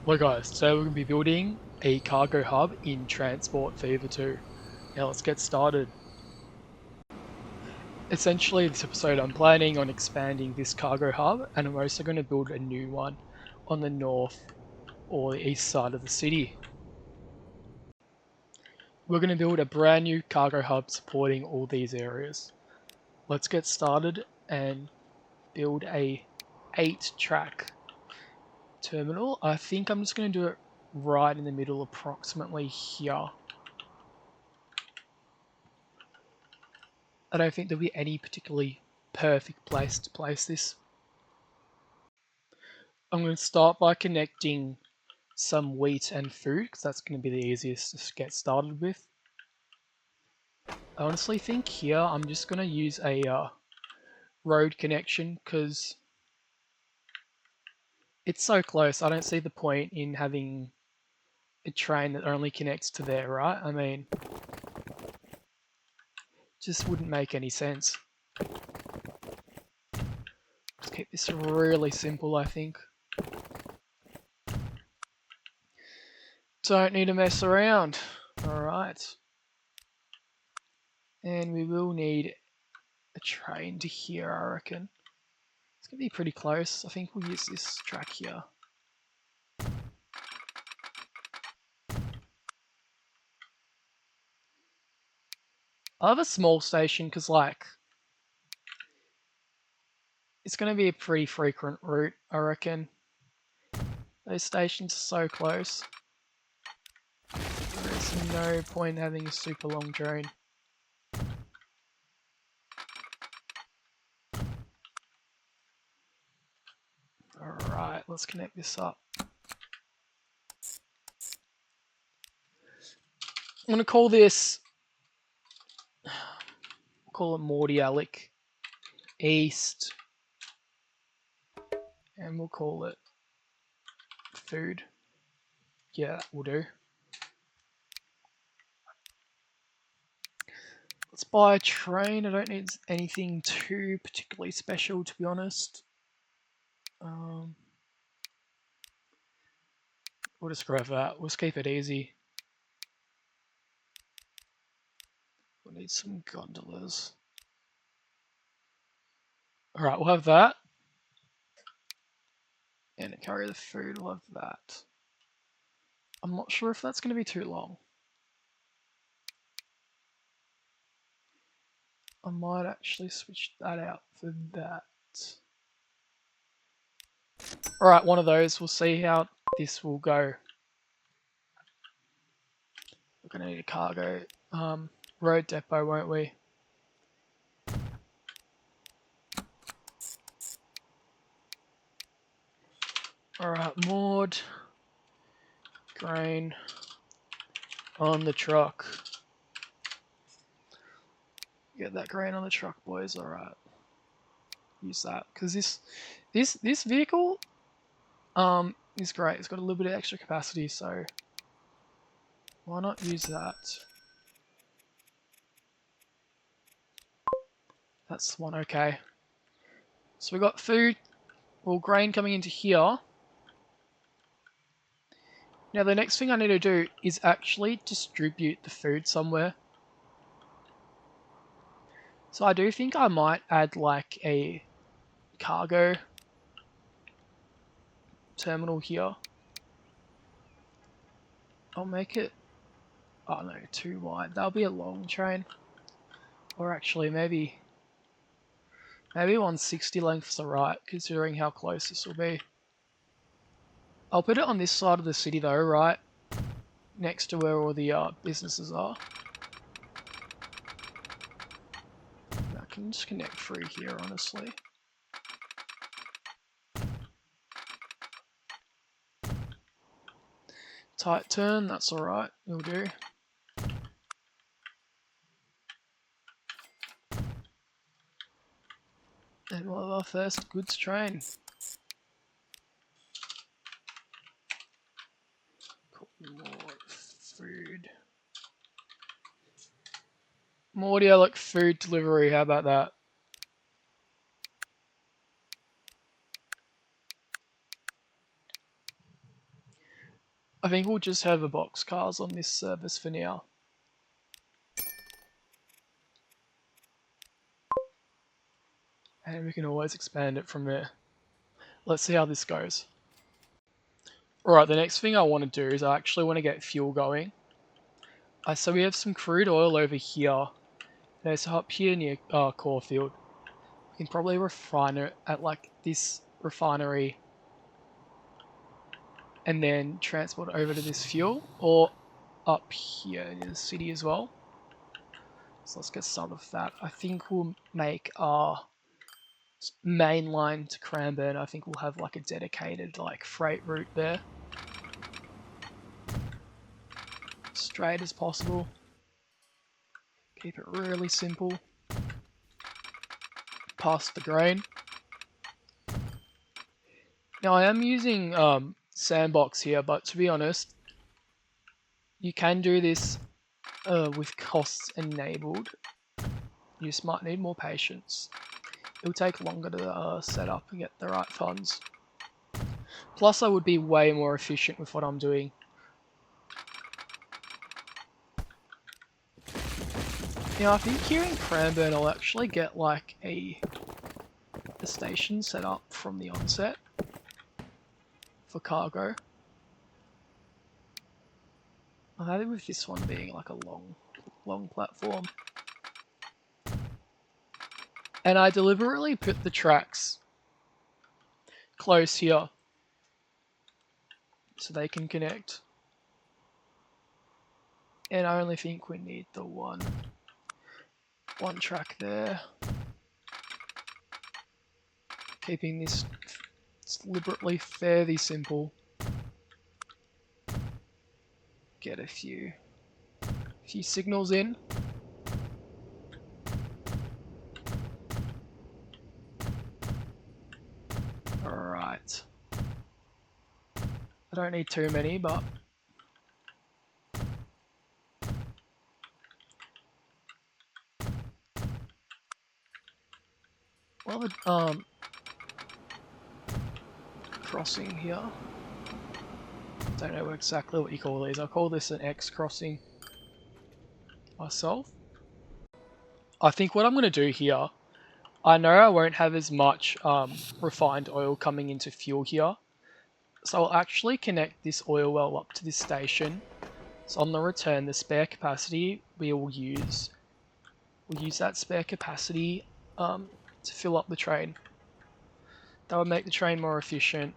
Well guys, so we're going to be building a cargo hub in Transport Fever 2. Now let's get started. Essentially this episode I'm planning on expanding this cargo hub, and I'm also going to build a new one on the north or the east side of the city. We're going to build a brand new cargo hub supporting all these areas. Let's get started and build a 8-track terminal. I think I'm just going to do it right in the middle, approximately here. I don't think there'll be any particularly perfect place to place this. I'm going to start by connecting some wheat and food, because that's going to be the easiest to get started with. I honestly think here I'm just going to use a road connection, because it's so close. I don't see the point in having a train that only connects to there, right? I mean, just wouldn't make any sense. Just keep this really simple, I think. Don't need to mess around. Alright. And we will need a train to here, I reckon. It's going to be pretty close. I think we'll use this track here. I'll have a small station because, like, it's going to be a pretty frequent route, I reckon. Those stations are so close. There's no point in having a super long train. Alright, let's connect this up. I'm going to call this, call it Mordialic East, and we'll call it food. Yeah, that will do. Let's buy a train. I don't need anything too particularly special, to be honest. We'll just grab that. We'll just keep it easy. We'll need some gondolas. Alright, we'll have that. And to carry the food, we'll have that. I'm not sure if that's going to be too long. I might actually switch that out for that. Alright, one of those. We'll see how this will go. We're going to need a cargo road depot, won't we? Alright, moored grain on the truck. Get that grain on the truck, boys. Alright. Use that. Because this vehicle is great. It's got a little bit of extra capacity, so why not use that? That's the one, okay. So we got food, well, grain coming into here. Now the next thing I need to do is actually distribute the food somewhere. So I do think I might add like a cargo terminal here. I'll make it, oh no, too wide. That'll be a long train. Or actually maybe 160 lengths are right, considering how close this will be. I'll put it on this side of the city though, right? Next to where all the businesses are. I can just connect through here, honestly. Tight turn, that's alright, it'll do. And we'll have our first goods train. More food. Mordialic food delivery, how about that? I think we'll just have the box cars on this service for now. And we can always expand it from there. Let's see how this goes. Alright, the next thing I want to do is I actually want to get fuel going. So we have some crude oil over here. There's up here near Caulfield. We can probably refine it at like this refinery and then transport it over to this fuel, or up here in the city as well. So let's get started with that. I think we'll make our main line to Cranbourne. I think we'll have like a dedicated like freight route there. Straight as possible. Keep it really simple. Past the grain. Now I am using Sandbox here, but to be honest, you can do this with costs enabled. You just might need more patience. It'll take longer to set up and get the right funds. Plus I would be way more efficient with what I'm doing. Now I think here in Cranbourne I'll actually get like a station set up from the onset for cargo. I'm happy with this one being like a long platform. And I deliberately put the tracks close here so they can connect. And I only think we need the one track there. Keeping this deliberately fairly simple. Get a few signals in. Alright. I don't need too many, but well, the crossing here. Don't know exactly what you call these. I call this an X crossing myself. I think what I'm going to do here, I know I won't have as much refined oil coming into fuel here, so I'll actually connect this oil well up to this station. So on the return, the spare capacity we'll use that spare capacity to fill up the train. That would make the train more efficient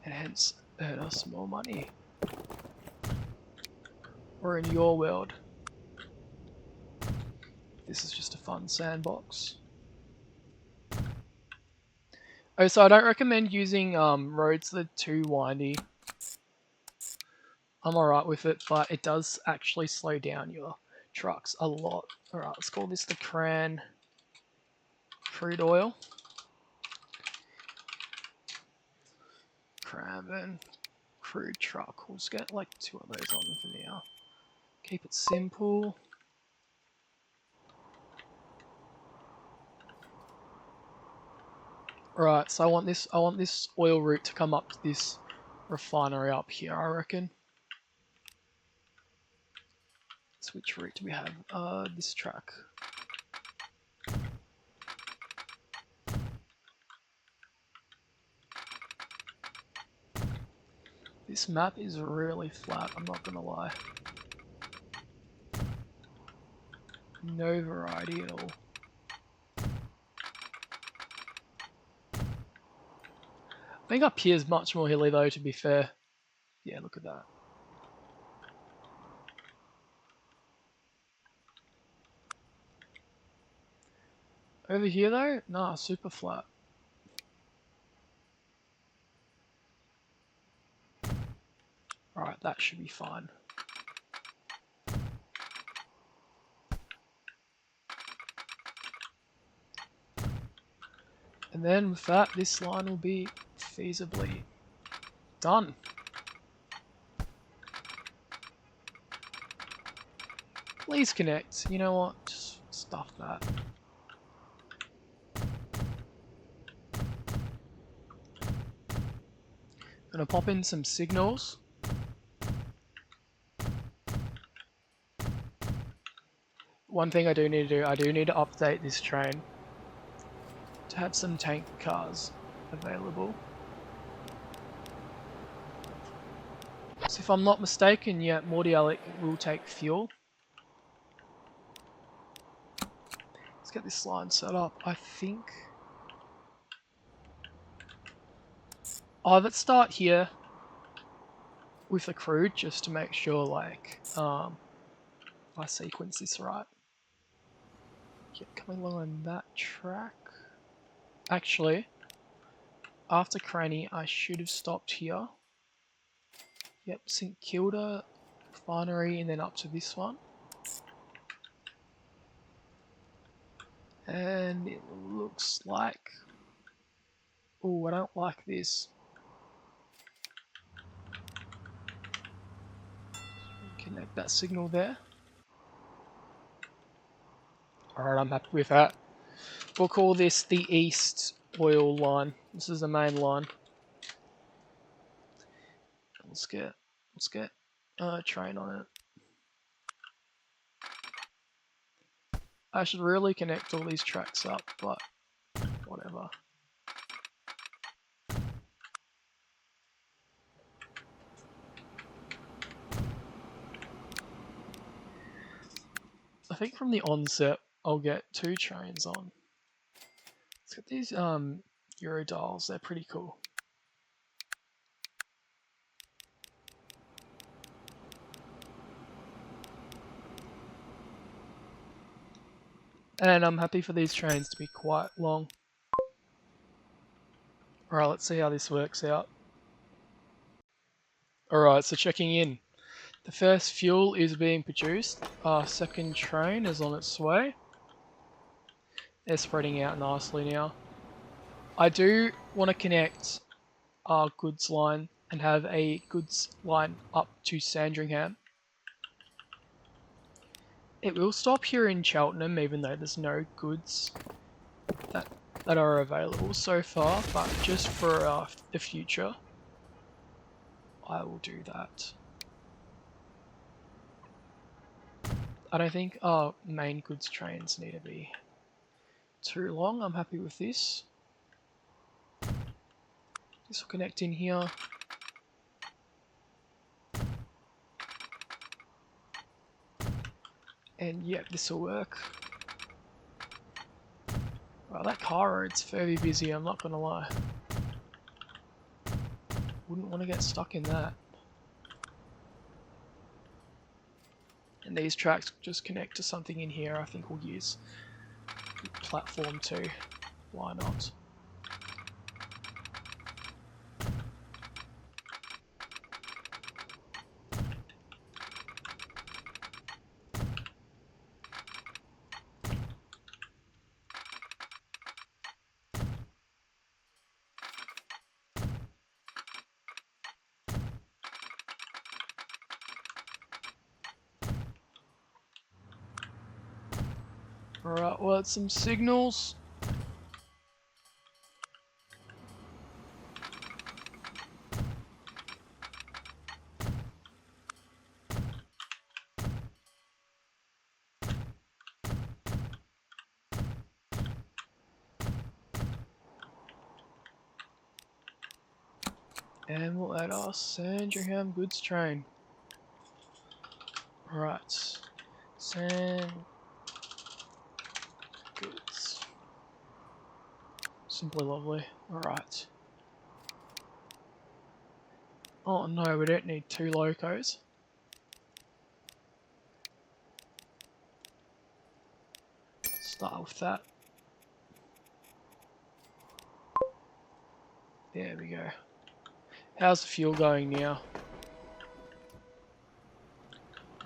and hence earn us more money. Or in your world, this is just a fun sandbox. Oh, so I don't recommend using roads that are too windy. I'm alright with it, but it does actually slow down your trucks a lot. Alright, let's call this the Cran crude oil. Cranbourne crude truck. We'll just get like 2 of those on for now. Keep it simple. Right, so I want this oil route to come up to this refinery up here, I reckon. So which route do we have? This track. This map is really flat, I'm not gonna lie. No variety at all. I think up here is much more hilly though, to be fair. Yeah, look at that. Over here though, nah, super flat. Alright, that should be fine. And then with that, this line will be feasibly done. Please connect. You know what? Just stuff that. Gonna pop in some signals. One thing I do need to do, I do need to update this train to have some tank cars available. So if I'm not mistaken, yeah, Mordialec will take fuel. Let's get this line set up. I think let's start here with the crude just to make sure, like, I sequence this right. Yeah, coming along on that track. Actually, after Cranny, I should have stopped here. Yep, St Kilda refinery, and then up to this one. And it looks like... Oh, I don't like this. Connect that signal there. Alright, I'm happy with that. We'll call this the East Oil line. This is the main line. Let's get a train on it. I should really connect all these tracks up, but whatever. I think from the onset, I'll get 2 trains on. Let's get these Eurodials, they're pretty cool. And I'm happy for these trains to be quite long. Alright, let's see how this works out. Alright, so checking in. The first fuel is being produced. Our second train is on its way. They're spreading out nicely now. I do want to connect our goods line and have a goods line up to Sandringham. It will stop here in Cheltenham, even though there's no goods that are available so far, but just for the future, I will do that. I don't think our main goods trains need to be too long. I'm happy with this. This will connect in here. And yeah, this will work. Well, that car road's fairly busy, I'm not gonna lie. Wouldn't want to get stuck in that. And these tracks just connect to something in here. I think we'll use platform 2. Why not? Alright, well, it's some signals. And we'll add our Sandringham goods train. Right. Sand goods. Simply lovely. Alright. Oh no, we don't need 2 locos. Start with that. There we go. How's the fuel going now?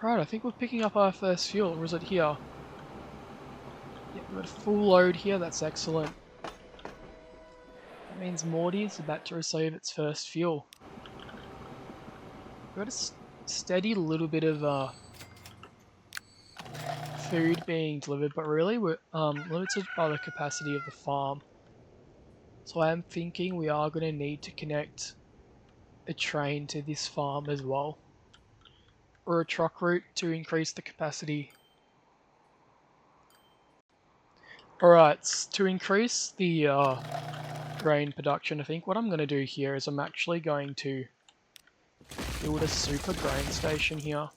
Right, I think we're picking up our first fuel, or is it here? Yep, we've got a full load here, that's excellent. That means Morty is about to receive its first fuel. We've got a steady little bit of food being delivered, but really we're limited by the capacity of the farm. So I am thinking we are going to need to connect a train to this farm as well, or a truck route to increase the capacity. Alright, to increase the grain production, I think what I'm going to do here is I'm actually going to build a super grain station here.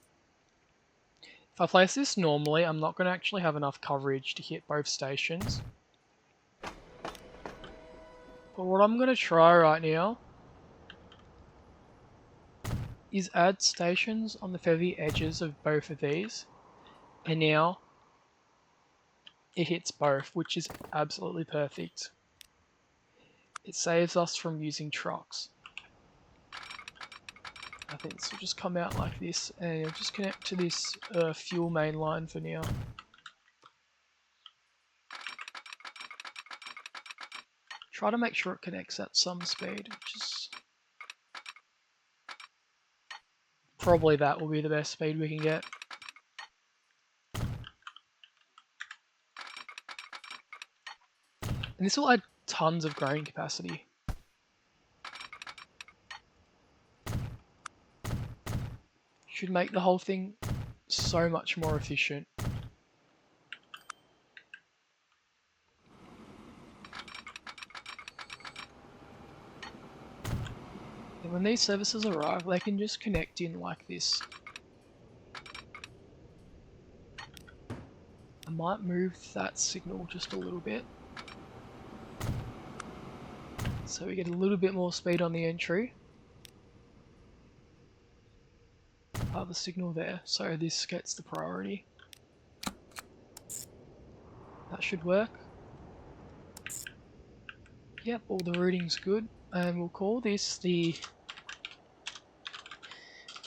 If I place this normally, I'm not going to actually have enough coverage to hit both stations. But what I'm going to try right now is add stations on the very edges of both of these. And now it hits both, which is absolutely perfect. It saves us from using trucks. I think this will just come out like this, and it'll just connect to this fuel main line for now. Try to make sure it connects at some speed, which is probably that will be the best speed we can get. And this will add tons of grain capacity. Should make the whole thing so much more efficient. And when these services arrive, they can just connect in like this. I might move that signal just a little bit, so we get a little bit more speed on the entry. The signal there, so this gets the priority. That should work. Yep, all the routing's good, and we'll call this the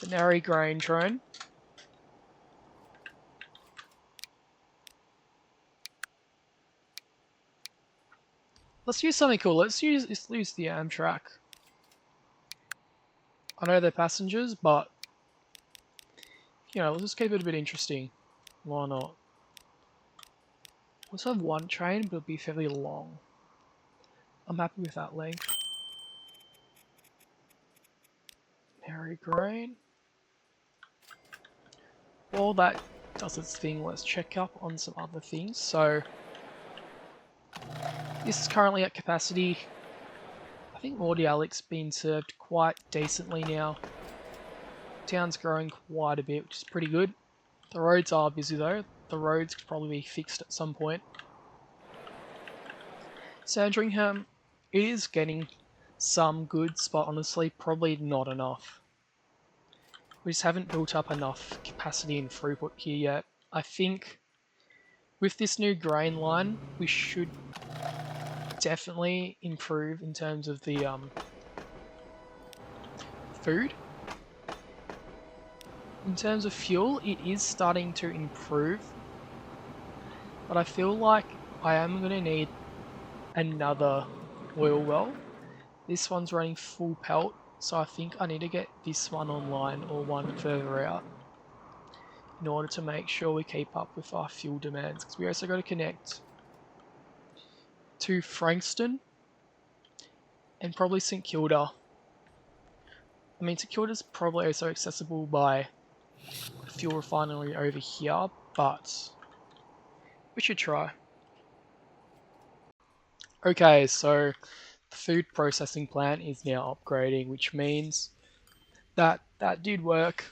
binary grain drone. Let's use something cool. Let's use the Amtrak. I know they're passengers, but you know, let's just keep it a bit interesting. Why not? Let's have one train, but it'll be fairly long. I'm happy with that length. Mary Grain. While that does its thing, let's check up on some other things. So, this is currently at capacity. I think Mordialic's been served quite decently now. Town's growing quite a bit, which is pretty good. The roads are busy though. The roads could probably be fixed at some point. Sandringham is getting some goods, but honestly, probably not enough. We just haven't built up enough capacity and throughput here yet. I think with this new grain line, we should definitely improve in terms of the food. In terms of fuel, it is starting to improve, but I feel like I am going to need another oil well. This one's running full pelt, so I think I need to get this one online or one further out in order to make sure we keep up with our fuel demands, because we also got to connect to Frankston and probably St Kilda. I mean, St Kilda's probably also accessible by a fuel refinery over here, but we should try. Okay, so the food processing plant is now upgrading, which means that did work.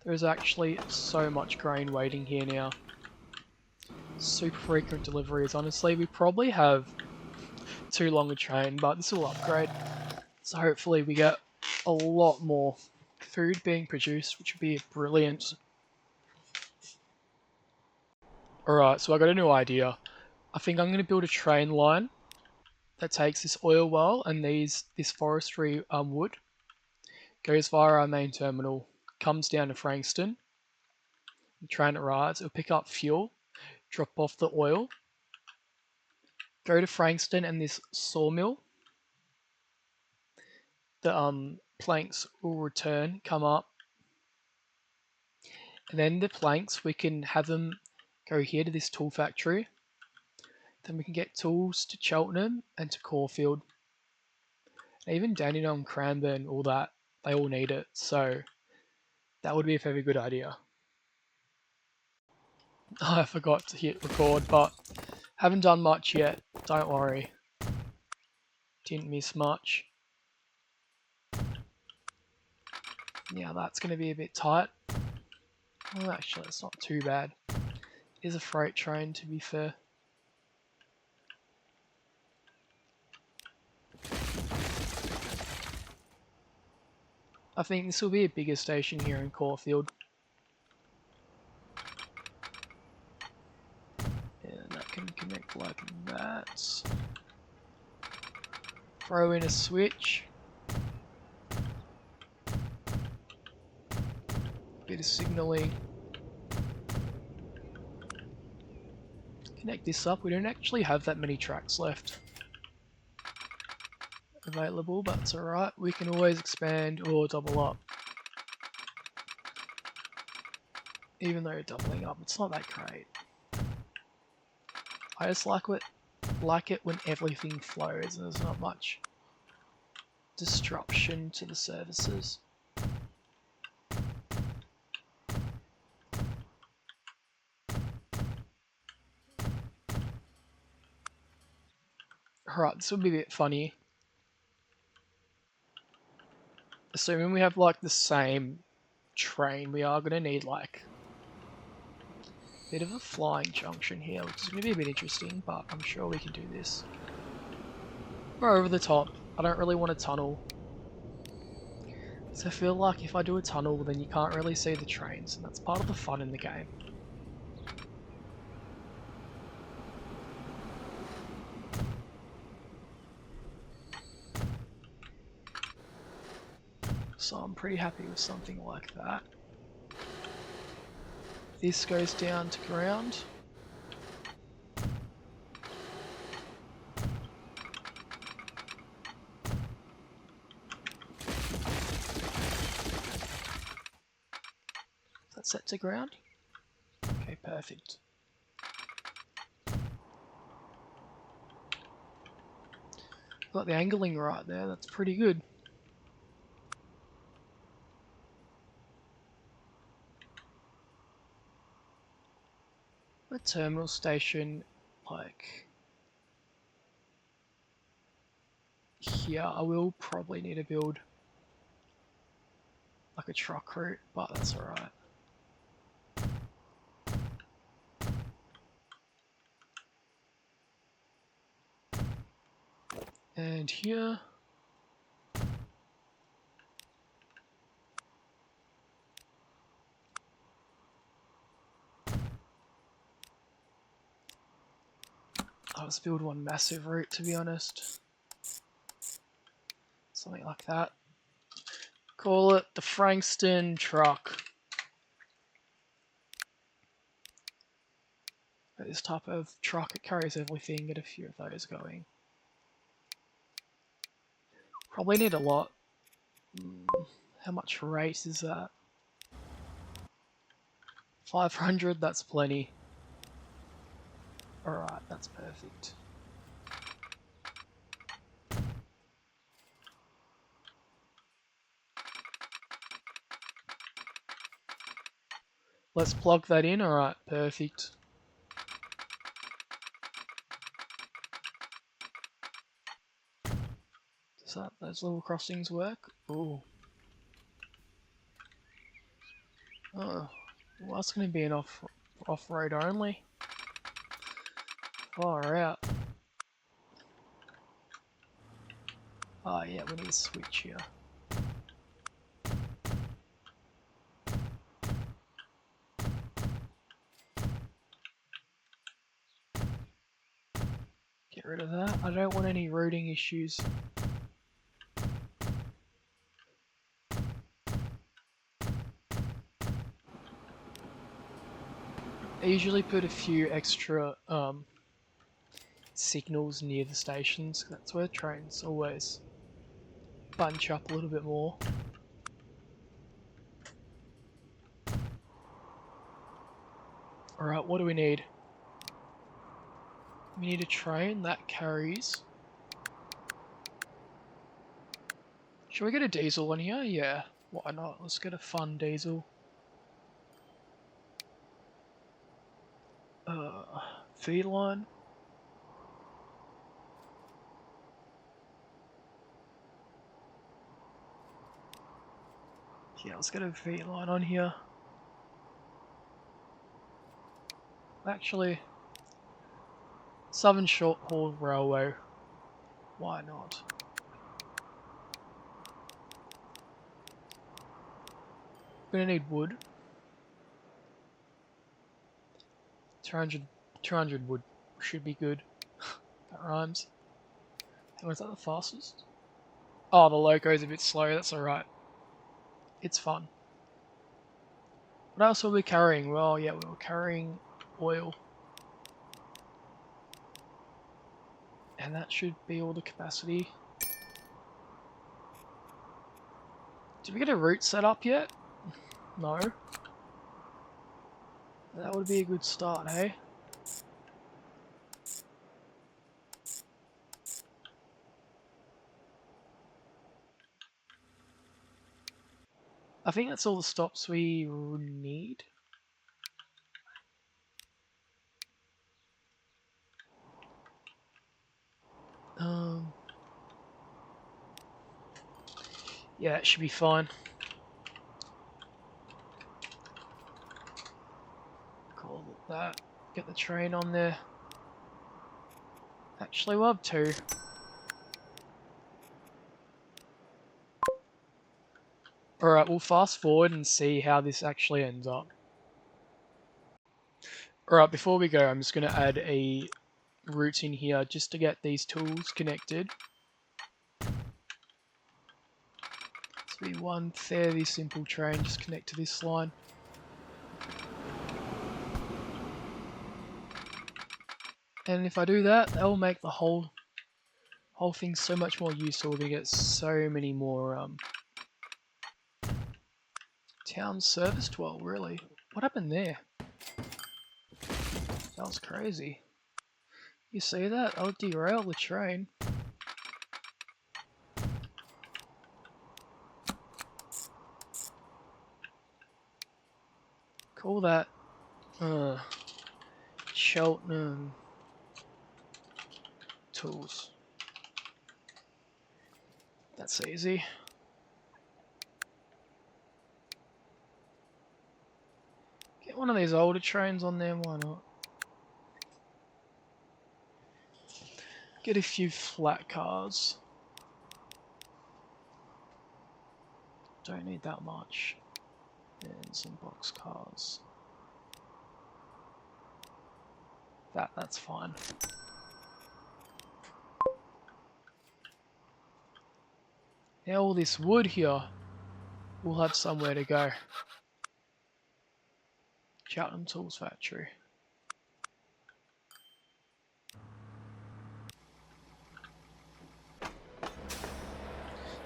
There's actually so much grain waiting here now. Super frequent deliveries. Honestly, we probably have too long a train, but this will upgrade. So hopefully we get a lot more food being produced, which would be brilliant. Alright, so I got a new idea. I think I'm going to build a train line that takes this oil well and this forestry wood, goes via our main terminal, comes down to Frankston, the train arrives, it'll pick up fuel, drop off the oil, go to Frankston and this sawmill. The planks will return, come up, and then the planks, we can have them go here to this tool factory. Then we can get tools to Cheltenham and to Caulfield. Even Dandenong, Cranbourne, all that, they all need it. So that would be a very good idea. I forgot to hit record, but haven't done much yet. Don't worry. Didn't miss much. Yeah, that's going to be a bit tight. Well, actually, it's not too bad. It is a freight train, to be fair. I think this will be a bigger station here in Caulfield. And that can connect like that. Throw in a switch. Bit of signalling. Connect this up. We don't actually have that many tracks left available, but it's alright. We can always expand or double up. Even though doubling up, it's not that great. I just like it when everything flows and there's not much disruption to the services. Alright, this would be a bit funny. Assuming we have like the same train, we are going to need like a bit of a flying junction here, which is going to be a bit interesting, but I'm sure we can do this. We're over the top. I don't really want a tunnel. So I feel like if I do a tunnel, then you can't really see the trains, and that's part of the fun in the game. So I'm pretty happy with something like that. This goes down to ground. Is that set to ground? Okay, perfect. Got the angling right there, that's pretty good. A terminal station, like here, I will probably need to build like a truck route, but that's alright. And here, I'll just build one massive route, to be honest. Something like that. Call it the Frankston truck. This type of truck, it carries everything, get a few of those going. Probably need a lot. How much rate is that? 500, that's plenty. Alright, that's perfect. Let's plug that in, alright, perfect. Does those level crossings work? Ooh. Oh, well that's going to be an off-road only. Far out. Oh yeah, we need a switch here. Get rid of that. I don't want any routing issues. I usually put a few extra signals near the stations. That's where trains always bunch up a little bit more. Alright, what do we need? We need a train that carries Should we get a diesel in here? Yeah, why not? Let's get a fun diesel. Feed line. Yeah, let's get a feed line on here. Actually, Southern Short Haul Railway. Why not? Gonna need wood. 200 wood should be good. That rhymes. Was that the fastest? Oh, the loco's a bit slow, that's alright. It's fun. What else were we carrying? Well, yeah, we were carrying oil. And that should be all the capacity. Did we get a route set up yet? No. That would be a good start, hey? I think that's all the stops we need. Yeah, it should be fine. Call that. Get the train on there. Actually, we'll have two. Alright, we'll fast forward and see how this actually ends up. Alright, before we go, I'm just going to add a route in here just to get these tools connected. This will be one fairly simple train, just connect to this line. And if I do that, that will make the whole thing so much more useful. We're going to get so many more towns serviced well, really. What happened there? That was crazy. You see that? I'll derail the train. Call that Cheltenham tools. That's easy. Get one of these older trains on there, why not? Get a few flat cars. Don't need that much. And some box cars. That's fine. Now all this wood here will have somewhere to go. Cheltenham Tools Factory.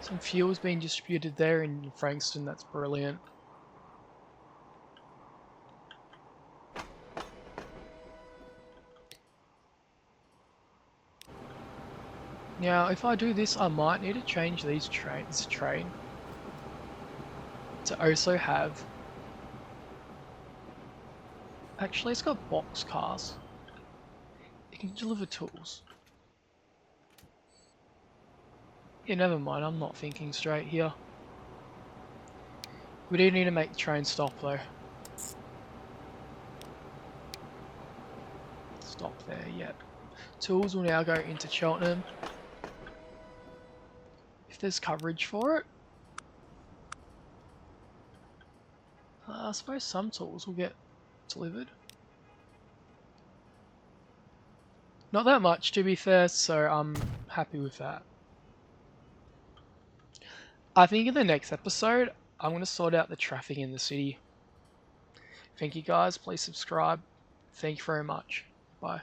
Some fuel's being distributed there in Frankston, that's brilliant. Now, if I do this, I might need to change this train to also have... Actually, it's got box cars. It can deliver tools. Yeah, never mind, I'm not thinking straight here. We do need to make the train stop though. Stop there, yep. Tools will now go into Cheltenham. If there's coverage for it. I suppose some tools will get delivered. Not that much to be fair, so I'm happy with that. I think in the next episode, I'm going to sort out the traffic in the city. Thank you guys, please subscribe. Thank you very much. Bye.